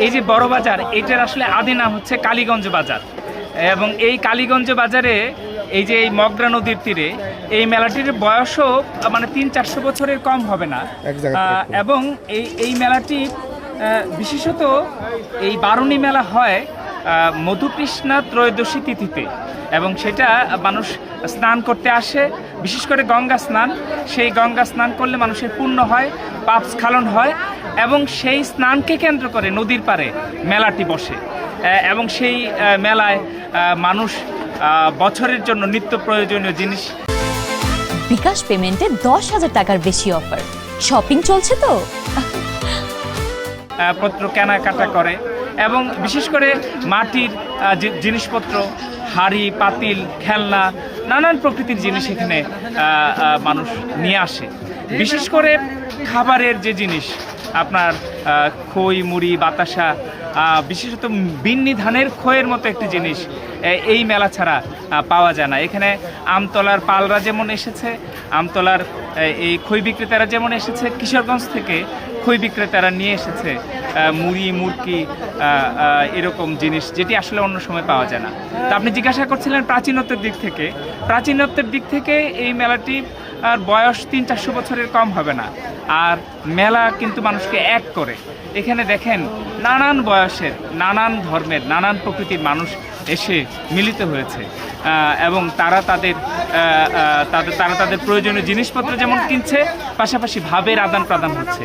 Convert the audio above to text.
এই যে বড় বাজার, এটার আসলে আদি নাম হচ্ছে কালীগঞ্জ বাজার। এবং এই কালীগঞ্জ বাজারে এই যে এই মগরা নদীর তীরে এই মেলাটির বয়সও মানে 300-400 বছরের কম হবে না। এবং এই মেলাটি বিশেষত এই বারুণী মেলা হয় মধুকৃষ্ণা ত্রয়োদশী তিথিতে, এবং সেটা মানুষ স্নান করতে আসে, বিশেষ করে গঙ্গা স্নান। সেই গঙ্গা স্নান করলে মানুষের পুণ্য হয়, পাপ স্খলন হয়, এবং সেই স্নানকে কেন্দ্র করে নদীর পাড়ে মেলাটি বসে। এবং সেই মেলায় মানুষ বছরের জন্য নিত্য প্রয়োজনীয় জিনিস। বিকাশ পেমেন্টে 10,000 টাকার বেশি অফার, শপিং চলছে তো পত্র কেনাকাটা করে, এবং বিশেষ করে মাটির জিনিসপত্র, হাড়ি পাতিল, খেলনা, নানান প্রকৃতির জিনিস এখানে মানুষ নিয়ে আসে। বিশেষ করে খাবারের যে জিনিস, আপনার খই, মুড়ি, বাতাসা, বিশেষত বিন্নি ধানের খইয়ের মতো একটি জিনিস এই মেলা ছাড়া পাওয়া যায় না। এখানে আমতলার পালরা যেমন এসেছে, আমতলার এই খই বিক্রেতারা যেমন এসেছে, কিশোরগঞ্জ থেকে খই বিক্রেতারা নিয়ে এসেছে মুড়ি, মুরকি, এরকম জিনিস যেটি আসলে অন্য সময় পাওয়া যায় না। তা আপনি জিজ্ঞাসা করছিলেন প্রাচীনত্বের দিক থেকে। প্রাচীনত্বের দিক থেকে এই মেলাটি আর বয়স 300-400 বছরের কম হবে না। আর মেলা কিন্তু মানুষকে এক করে। এখানে দেখেন নানান বয়সের, নানান ধর্মের, নানান প্রকৃতির মানুষ এসে মিলিত হয়েছে, এবং তারা তাদের প্রয়োজনীয় জিনিসপত্র যেমন কিনছে, পাশাপাশি ভাবের আদান প্রদান হচ্ছে।